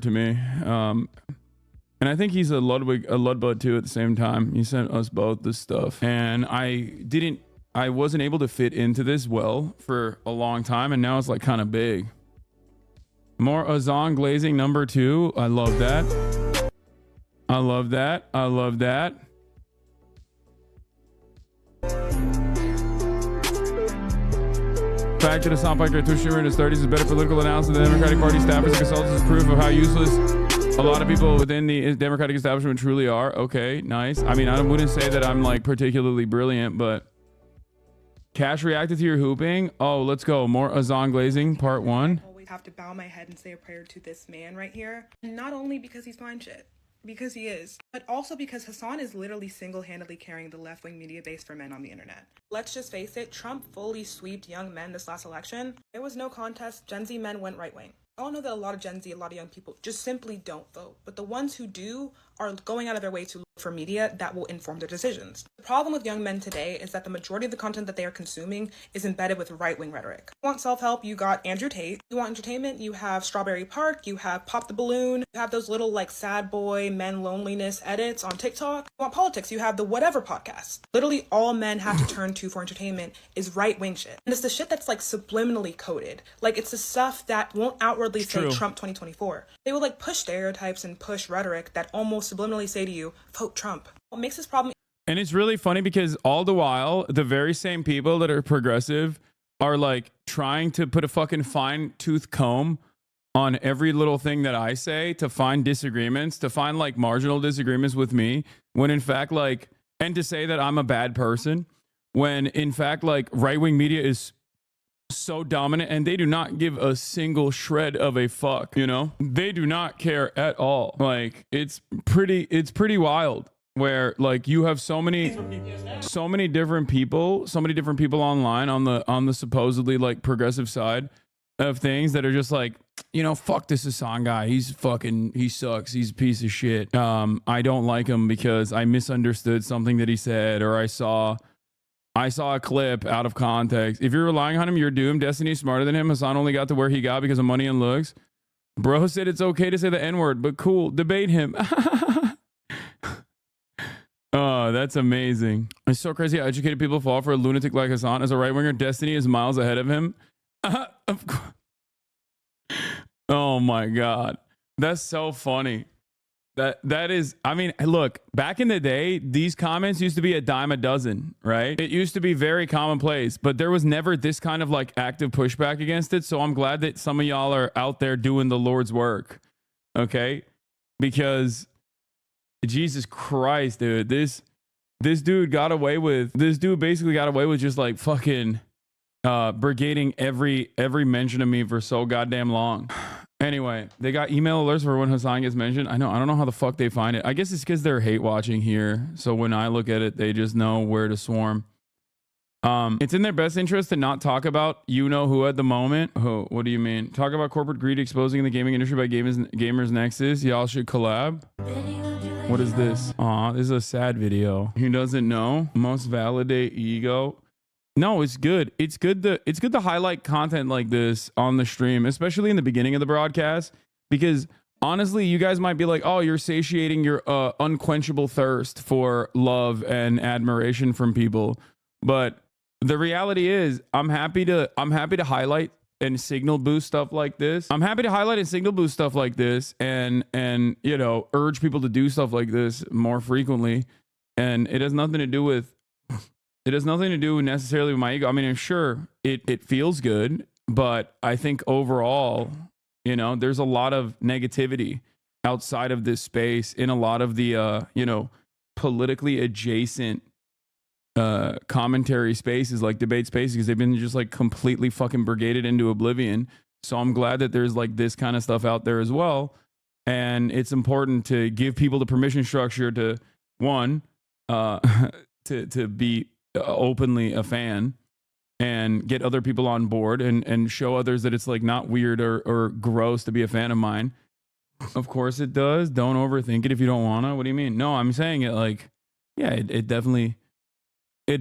to me. And I think he's a Ludbud too at the same time. He sent us both this stuff. And I wasn't able to fit into this well for a long time. And now it's like kind of big. More Hasan glazing number 2. I love that. I love that. I love that. Fact that Hasan Piker Tushima in his 30s is better political analysis than the Democratic Party staffers and consultants is proof of how useless a lot of people within the Democratic establishment truly are. Okay, nice. I mean, I wouldn't say that I'm like particularly brilliant, but Cash reacted to your hooping. Oh, let's go. More Hasan glazing, part 1. I always have to bow my head and say a prayer to this man right here. And not only because he's fine shit, because he is, but also because Hasan is literally single-handedly carrying the left-wing media base for men on the internet. Let's just face it, Trump fully sweeped young men this last election. There was no contest. Gen Z men went right-wing. I all know that a lot of Gen Z, a lot of young people just simply don't vote. But the ones who do are going out of their way to look for media that will inform their decisions. The problem with young men today is that the majority of the content that they are consuming is embedded with right-wing rhetoric. You want self-help, you got Andrew Tate. You want entertainment, you have Strawberry Park, you have Pop the Balloon, you have those little like sad boy men loneliness edits on TikTok. You want politics, you have the Whatever podcast. Literally all men have to turn to for entertainment is right-wing shit. And it's the shit that's like subliminally coded. Like it's the stuff that won't outwardly say Trump 2024. They will like push stereotypes and push rhetoric that almost subliminally say to you, vote Trump. What makes this problem? And it's really funny because all the while, the very same people that are progressive are like trying to put a fucking fine tooth comb on every little thing that I say to find disagreements, to find like marginal disagreements with me, when in fact like, and to say that I'm a bad person, when in fact like right-wing media is so dominant and they do not give a single shred of a fuck, you know? They do not care at all. Like it's pretty wild where like you have so many different people online on the supposedly like progressive side of things that are just like, you know, fuck this Hasan guy. He sucks. He's a piece of shit. I don't like him because I misunderstood something that he said, or I saw a clip out of context. If you're relying on him, you're doomed. Destiny's smarter than him. Hasan only got to where he got because of money and looks. Bro said it's okay to say the N-word, but cool. Debate him. Oh, that's amazing. It's so crazy how educated people fall for a lunatic like Hasan. As a right-winger, Destiny is miles ahead of him. Of course. Oh my God. That's so funny. That is, I mean, look, back in the day, these comments used to be a dime a dozen, right? It used to be very commonplace, but there was never this kind of like active pushback against it. So I'm glad that some of y'all are out there doing the Lord's work. Okay? Because Jesus Christ, dude, this dude basically got away with just like fucking brigading every mention of me for so goddamn long. Anyway, they got email alerts for when Hasan gets mentioned. I don't know how the fuck they find it. I guess it's because they're hate watching here. So when I look at it, they just know where to swarm. It's in their best interest to not talk about you know who at the moment. Oh, what do you mean? Talk about corporate greed exposing the gaming industry by Gamers Nexus. Y'all should collab. What is this? Aw, this is a sad video. Who doesn't know? Most validate ego. No, it's good. It's good to highlight content like this on the stream, especially in the beginning of the broadcast, because honestly, you guys might be like, "Oh, you're satiating your unquenchable thirst for love and admiration from people." But the reality is, I'm happy to highlight and signal boost stuff like this. I'm happy to highlight and signal boost stuff like this and you know, urge people to do stuff like this more frequently. And it has nothing to do with necessarily with my ego. I mean, I'm sure it feels good, but I think overall, you know, there's a lot of negativity outside of this space in a lot of the, you know, politically adjacent commentary spaces, like debate spaces, because they've been just like completely fucking brigaded into oblivion. So I'm glad that there's like this kind of stuff out there as well. And it's important to give people the permission structure to, one, to be openly a fan and get other people on board and show others that it's like not weird or gross to be a fan of mine. Of course it does. Don't overthink it if you don't wanna. What do you mean? No, I'm saying it like, yeah, it definitely is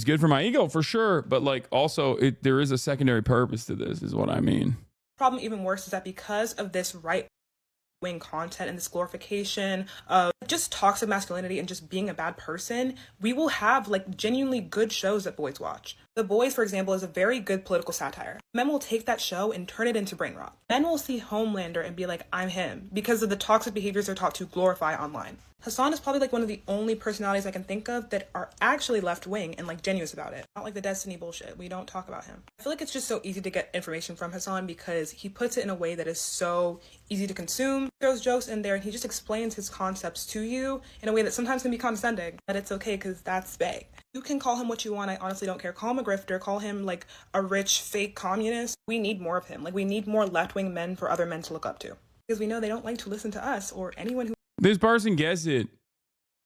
good for my ego for sure. But like also there is a secondary purpose to this is what I mean. Problem even worse is that because of this right-wing content and this glorification of just toxic masculinity and just being a bad person, we will have like genuinely good shows that boys watch. The Boys, for example, is a very good political satire. Men will take that show and turn it into brain rot. Men will see Homelander and be like, I'm him, because of the toxic behaviors they're taught to glorify online. Hasan is probably like one of the only personalities I can think of that are actually left-wing and like genuine about it. Not like the Destiny bullshit. We don't talk about him. I feel like it's just so easy to get information from Hasan because he puts it in a way that is so easy to consume. He throws jokes in there and he just explains his concepts to you in a way that sometimes can be condescending, but it's okay because that's bae. You can call him what you want. I honestly don't care. Call him a grifter. Call him like a rich fake communist. We need more of him. Like we need more left-wing men for other men to look up to because we know they don't like to listen to us or anyone who. This person gets it.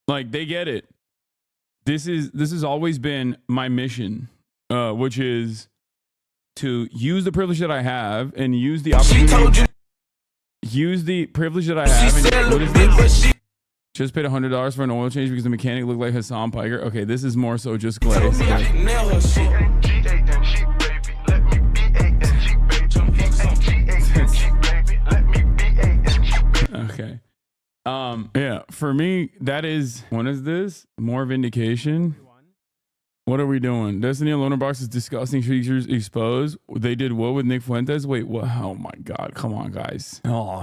Like they get it. This has always been my mission, which is to use the privilege that I have and use the opportunity. Use the privilege that I have. And, what is this? Just paid $100 for an oil change because the mechanic looked like Hasan Piker. Okay, this is more so just glaze. Okay. Yeah, for me, that is, what is this? More vindication? What are we doing? Destiny and Loner Box's disgusting features exposed. They did what with Nick Fuentes? Wait, what? Oh my God. Come on, guys. Oh,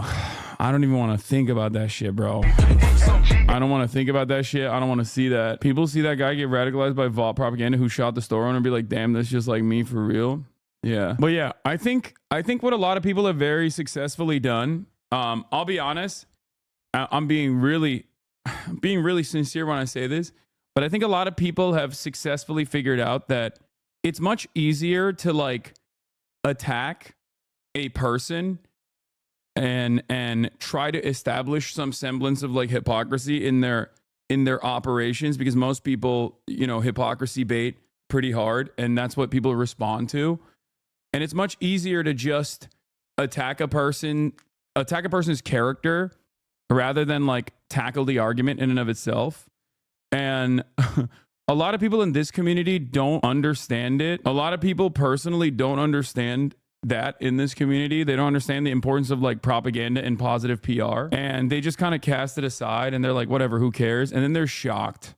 I don't even want to think about that shit, bro. I don't want to think about that shit. I don't want to see that. People see that guy get radicalized by Vault propaganda who shot the store owner and be like, damn, that's just like me for real. Yeah. But yeah, I think what a lot of people have very successfully done, I'll be honest, I'm being really sincere when I say this, but I think a lot of people have successfully figured out that it's much easier to like attack a person and try to establish some semblance of like hypocrisy in their operations, because most people, you know, hypocrisy bait pretty hard and that's what people respond to. And it's much easier to just attack a person's character rather than like tackle the argument in and of itself. And a lot of people in this community don't understand it. A lot of people personally don't understand that in this community. They don't understand the importance of like propaganda and positive PR. And they just kind of cast it aside and they're like, whatever, who cares? And then they're shocked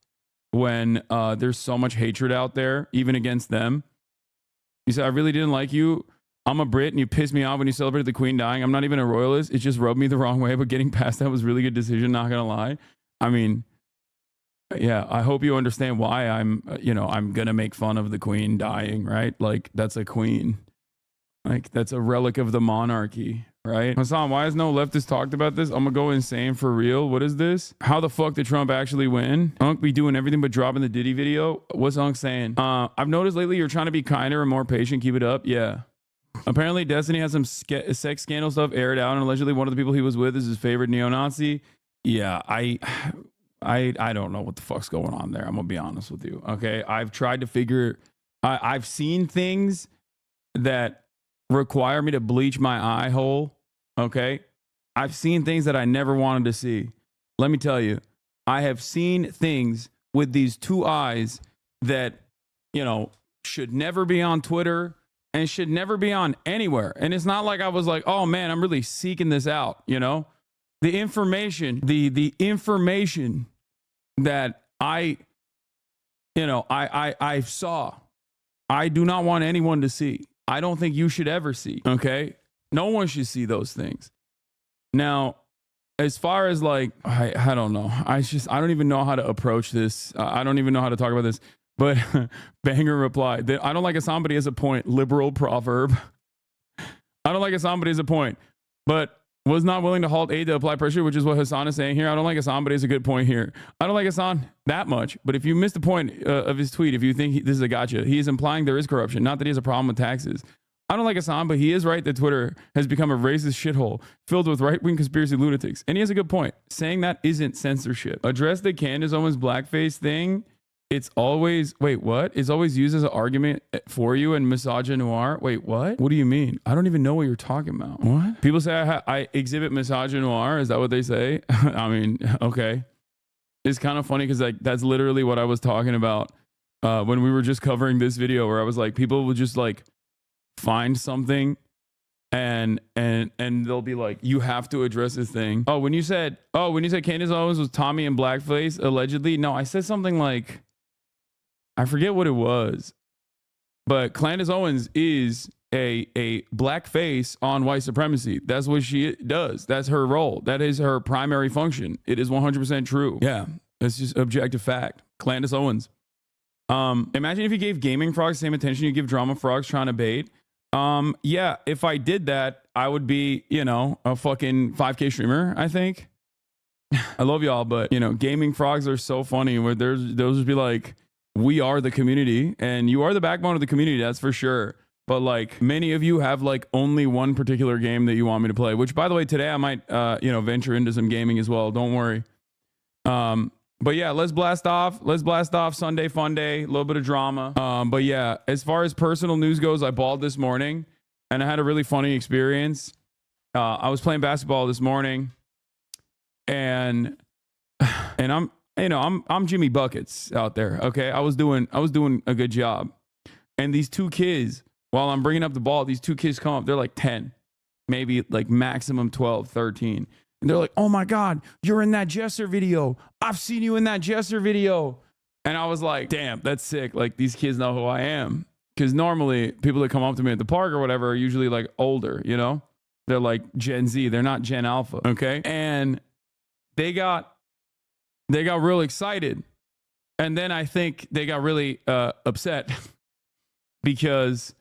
when there's so much hatred out there, even against them. You said, I really didn't like you. I'm a Brit and you pissed me off when you celebrated the Queen dying. I'm not even a royalist. It just rubbed me the wrong way, but getting past that was a really good decision, not gonna lie. I mean, yeah, I hope you understand why I'm gonna make fun of the Queen dying, right? Like, that's a queen. Like, that's a relic of the monarchy, right? Hasan, why has no leftist talked about this? I'm gonna go insane for real. What is this? How the fuck did Trump actually win? Unc be doing everything but dropping the Diddy video. What's Unc saying? I've noticed lately you're trying to be kinder and more patient. Keep it up. Yeah. Apparently, Destiny has some sex scandal stuff aired out, and allegedly one of the people he was with is his favorite neo-Nazi. Yeah, I don't know what the fuck's going on there. I'm gonna be honest with you. Okay, I've tried to figure. I've seen things that require me to bleach my eye hole. Okay, I've seen things that I never wanted to see. Let me tell you, I have seen things with these two eyes that, you know, should never be on Twitter and should never be on anywhere. And it's not like I was like, oh man, I'm really seeking this out, you know? The information, the information that I saw, I do not want anyone to see. I don't think you should ever see, okay? No one should see those things. Now, as far as like, I don't know. I don't even know how to approach this. I don't even know how to talk about this. But Banger replied that I don't like a somebody as a point. Liberal proverb. I don't like a somebody as a point, but was not willing to halt aid to apply pressure, which is what Hasan is saying here. I don't like Hasan, but it's a good point here. I don't like Hasan that much, but if you missed the point of his tweet, if you think this is a gotcha, he is implying there is corruption, not that he has a problem with taxes. I don't like Hasan, but he is right that Twitter has become a racist shithole filled with right-wing conspiracy lunatics. And he has a good point. Saying that isn't censorship. Address the Candace Owens blackface thing. It's always, wait, what? It's always used as an argument for you in misogynoir. Wait, what? What do you mean? I don't even know what you're talking about. What? People say I exhibit misogynoir. Is that what they say? I mean, okay. It's kind of funny because like that's literally what I was talking about when we were just covering this video, where I was like, people will just like find something and they'll be like, you have to address this thing. When you said Candace Owens was Tommy in blackface allegedly, no, I said something like, I forget what it was, but Candace Owens is a black face on white supremacy. That's what she does. That's her role. That is her primary function. It is 100% true. Yeah, it's just objective fact. Candace Owens. Imagine if you gave gaming frogs the same attention you give drama frogs trying to bait. Yeah, if I did that, I would be, a fucking 5K streamer, I think. I love y'all, but gaming frogs are so funny where those would be like, we are the community and you are the backbone of the community, that's for sure. But like many of you have like only one particular game that you want me to play, which by the way, today I might, venture into some gaming as well. Don't worry. But yeah, let's blast off. Sunday fun day, a little bit of drama. But yeah, as far as personal news goes, I balled this morning and I had a really funny experience. I was playing basketball this morning and I'm Jimmy Buckets out there. Okay. I was doing a good job. And these two kids, while I'm bringing up the ball, these two kids come up, they're like 10, maybe like maximum 12, 13. And they're like, oh my God, you're in that Jesser video. I've seen you in that Jesser video. And I was like, damn, that's sick. Like these kids know who I am. Because normally people that come up to me at the park or whatever are usually like older, They're like Gen Z. They're not Gen Alpha. Okay. And they got real excited. And then I think they got really upset because